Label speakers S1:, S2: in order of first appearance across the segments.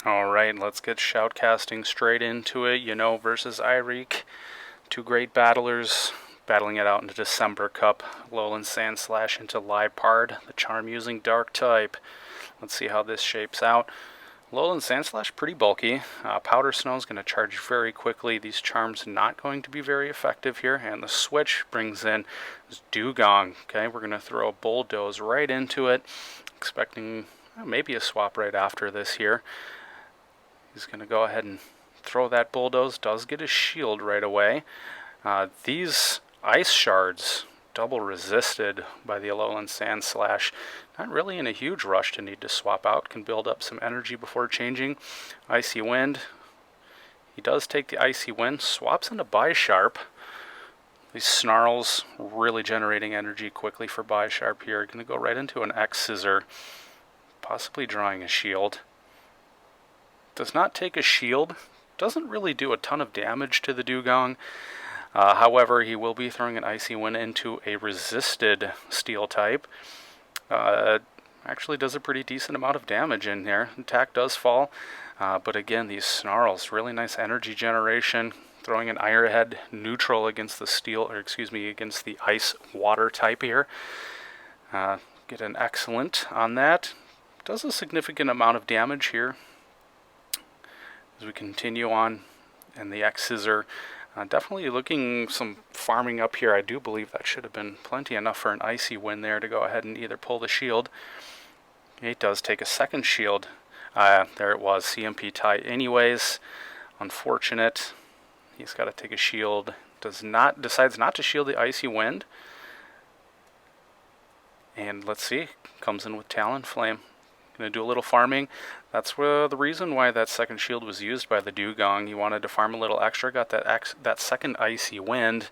S1: Alright, let's get shoutcasting straight into it. Versus iReek. Two great battlers battling it out in the December Cup. Lowland Sandslash into Liepard, the charm using Dark type. Let's see how this shapes out. Lowland Sandslash pretty bulky. Powder Snow is going to charge very quickly. These charms not going to be very effective here. And the switch brings in this Dugong. Okay, we're going to throw a Bulldoze right into it, expecting maybe a swap right after this here. He's going to go ahead and throw that Bulldoze. Does get a shield right away. These ice shards double resisted by the Lowland Sandslash. Not really in a huge rush to need to swap out. Can build up some energy before changing. Icy Wind. He does take the Icy Wind. Swaps into Bisharp. These Snarls really generating energy quickly for Bisharp here. Going to go right into an X-Scissor. Possibly drawing a shield. Does not take a shield. Doesn't really do a ton of damage to the Dugong. However, he will be throwing an Icy Wind into a resisted Steel type. Actually does a pretty decent amount of damage in there. Attack does fall, but again, these Snarls, really nice energy generation. Throwing an Ironhead neutral against the Steel, or excuse me, against the Ice Water type here. Get an excellent on that. Does a significant amount of damage here. As we continue on, and the X-Scissor. Definitely looking some farming up here. I do believe that should have been plenty enough for an Icy Wind there to go ahead and either pull the shield. It does take a second shield. There it was, CMP tie anyways. Unfortunate. He's got to take a shield. Decides not to shield the Icy Wind. And let's see, comes in with Talonflame. Going to do a little farming. That's the reason why that second shield was used by the Dugong. He wanted to farm a little extra, got that second Icy Wind,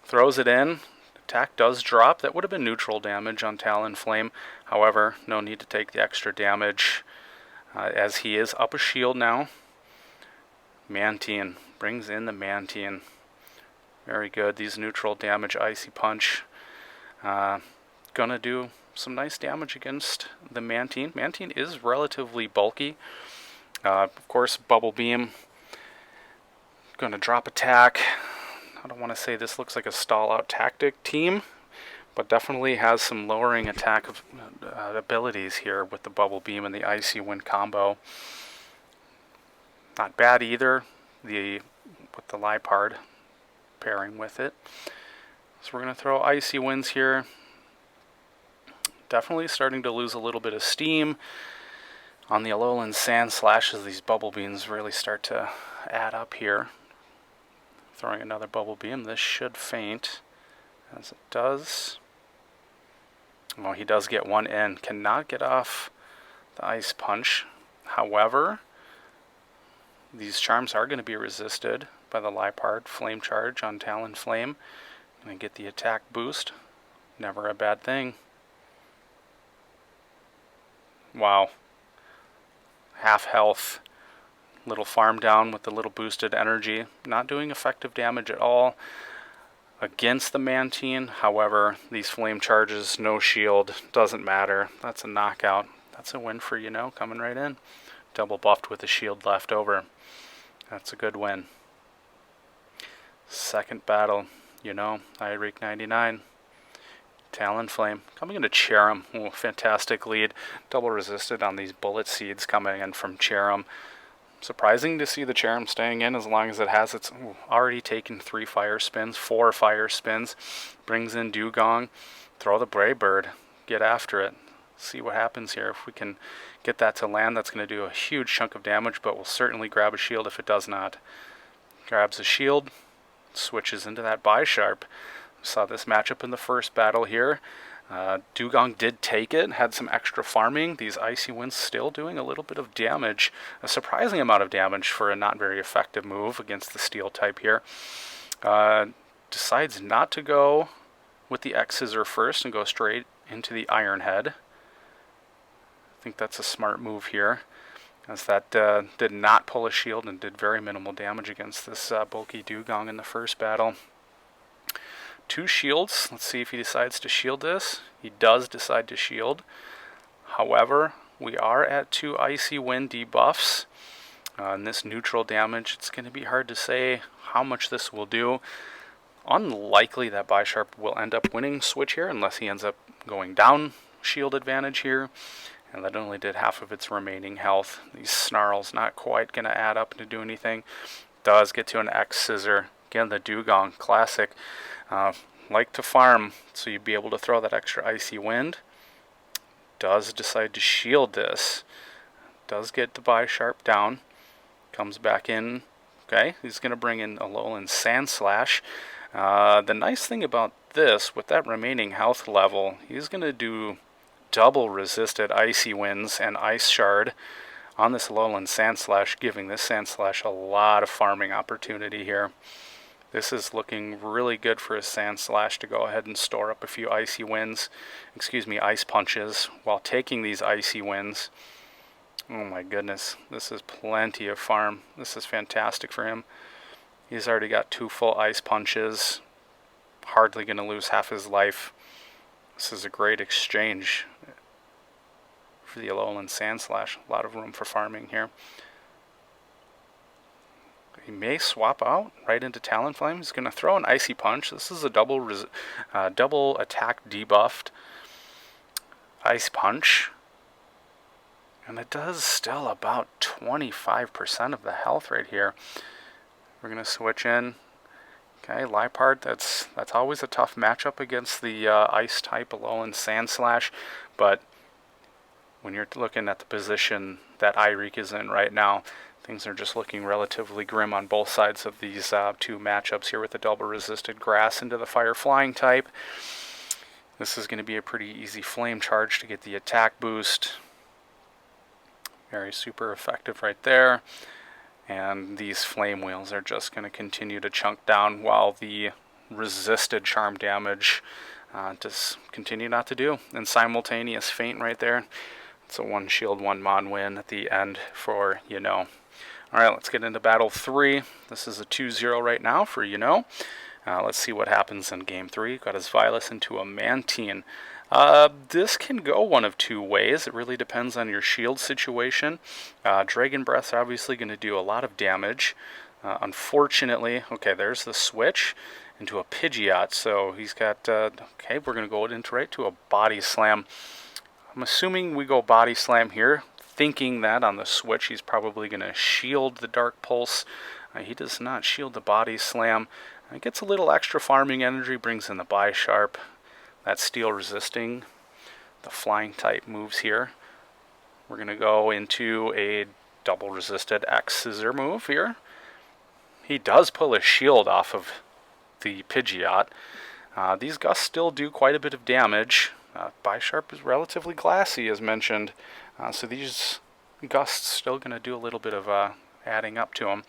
S1: throws it in. Attack does drop. That would have been neutral damage on Talonflame. However, no need to take the extra damage as he is up a shield now. Mantine brings in the Mantine. Very good. These neutral damage, Icy Punch. Gonna do some nice damage against the Mantine. Mantine is relatively bulky. Of course, Bubble Beam. Going to drop attack. I don't want to say this looks like a stall-out tactic team, but definitely has some lowering attack abilities here with the Bubble Beam and the Icy Wind combo. Not bad either. With the Liepard pairing with it. So we're going to throw Icy Winds here. Definitely starting to lose a little bit of steam on the Lowland Sandslash as these Bubble Beams really start to add up here. Throwing another Bubble Beam. This should faint, as it does. Oh, he does get one in. Cannot get off the Ice Punch. However, these charms are going to be resisted by the Liepard. Flame Charge on Talonflame. Going to get the attack boost. Never a bad thing. Wow. Half health. Little farm down with the little boosted energy. Not doing effective damage at all against the Mantine. However, these flame charges, no shield, doesn't matter. That's a knockout. That's a win for coming right in. Double buffed with a shield left over. That's a good win. Second battle, iReek 99. Talonflame coming into Cherim. Oh, fantastic lead. Double resisted on these Bullet Seeds coming in from Cherim. Surprising to see the Cherim staying in as long as it has. It's already taken 4 fire spins. Brings in Dugong. Throw the Brave Bird. Get after it. See what happens here. If we can get that to land, that's going to do a huge chunk of damage, but we'll certainly grab a shield if it does not. Grabs a shield. Switches into that Bisharp. Saw this matchup in the first battle here. Dugong did take it, had some extra farming. These Icy Winds still doing a little bit of damage, a surprising amount of damage for a not very effective move against the Steel type here. Decides not to go with the X-Scissor first and go straight into the Ironhead. I think that's a smart move here, as that did not pull a shield and did very minimal damage against this bulky Dugong in the first battle. 2 shields. Let's see if he decides to shield this. He does decide to shield. However, We are at 2 Icy Wind debuffs. And this neutral damage, it's going to be hard to say how much this will do. Unlikely that Bisharp will end up winning switch here unless he ends up going down shield advantage here. And that only did half of its remaining health. These snarls not quite going to add up to do anything. Does get to an X Scissor. Again, the Dugong, classic. Like to farm, so you'd be able to throw that extra Icy Wind. Does decide to shield this. Does get the Bisharp down. Comes back in. Okay, he's going to bring in Alolan Sand Slash. The nice thing about this, with that remaining health level, he's going to do double resisted Icy Winds and Ice Shard on this Alolan Sand Slash, giving this Sand Slash a lot of farming opportunity here. This is looking really good for his Sand Slash to go ahead and store up a few Icy Winds, Ice Punches, while taking these Icy Winds. Oh my goodness, this is plenty of farm. This is fantastic for him. He's already got 2 full Ice Punches, hardly going to lose half his life. This is a great exchange for the Alolan Sand Slash. A lot of room for farming here. He may swap out right into Talonflame. He's going to throw an Icy Punch. This is a double attack debuffed Ice Punch. And it does still about 25% of the health right here. We're going to switch in. Okay, Liepard, that's always a tough matchup against the Ice type Alolan Sand Slash. But when you're looking at the position that iReek is in right now, things are just looking relatively grim on both sides of these 2 matchups here with the double resisted Grass into the Fire Flying type. This is going to be a pretty easy Flame Charge to get the attack boost. Very super effective right there. And these Flame Wheels are just going to continue to chunk down while the resisted charm damage just continue not to do. And simultaneous Feint right there. It's a 1 shield, 1 mon win at the end for Alright, let's get into Battle 3. This is a 2-0 right now for let's see what happens in Game 3. Got his Vilas into a Mantine. This can go one of 2 ways. It really depends on your shield situation. Dragon Breath's obviously going to do a lot of damage. Unfortunately, okay, there's the switch into a Pidgeot. So he's got, okay, we're going to go into right to a Body Slam. I'm assuming we go Body Slam here, thinking that on the switch he's probably going to shield the Dark Pulse. He does not shield the Body Slam. It gets a little extra farming energy, brings in the Bisharp. That's steel resisting the flying type moves here. We're going to go into a double resisted X Scissor move here. He does pull a shield off of the Pidgeot. These gusts still do quite a bit of damage. Bisharp is relatively glassy as mentioned. So these gusts still going to do a little bit of adding up to them.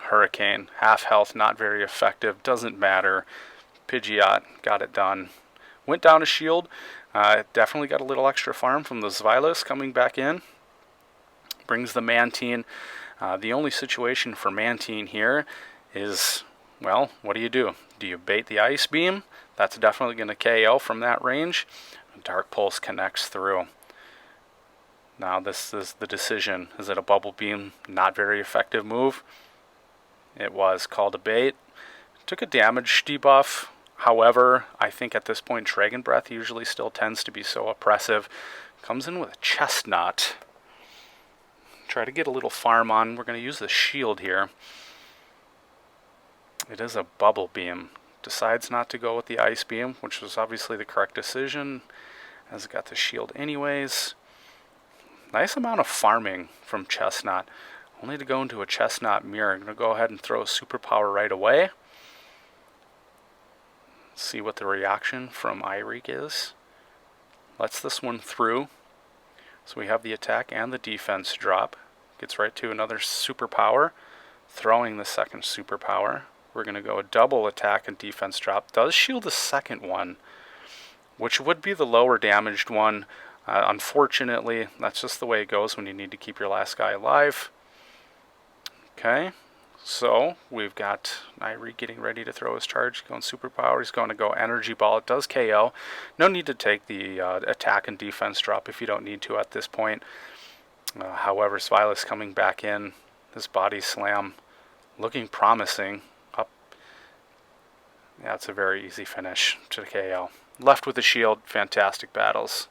S1: Hurricane, half health, not very effective, doesn't matter. Pidgeot got it done. Went down a shield. Definitely got a little extra farm from the Xylos coming back in. Brings the Mantine. The only situation for Mantine here is, well, what do? Do you bait the Ice Beam? That's definitely going to KO from that range. Dark Pulse connects through. Now this is the decision. Is it a Bubble Beam? Not very effective move. It was called a bait. Took a damage debuff. However, I think at this point Dragon Breath usually still tends to be so oppressive. Comes in with a Chestnut. Try to get a little farm on. We're going to use the shield here. It is a Bubble Beam. Decides not to go with the Ice Beam, which was obviously the correct decision, as it got the shield anyways. Nice amount of farming from Chestnut. Only to go into a Chestnut Mirror. I'm going to go ahead and throw a Superpower right away. See what the reaction from iReek is. Lets this one through. So we have the attack and the defense drop. Gets right to another Superpower. Throwing the second Superpower. We're going to go a double attack and defense drop. Does shield the second one, which would be the lower damaged one. Unfortunately, that's just the way it goes when you need to keep your last guy alive. Okay, so we've got iReek getting ready to throw his charge, going Superpower. He's going to go Energy Ball. It does KO. No need to take the attack and defense drop if you don't need to at this point. However, Svilas coming back in, his body slam looking promising. Up. Yeah, it's a very easy finish to the KO. Left with the shield, fantastic battles.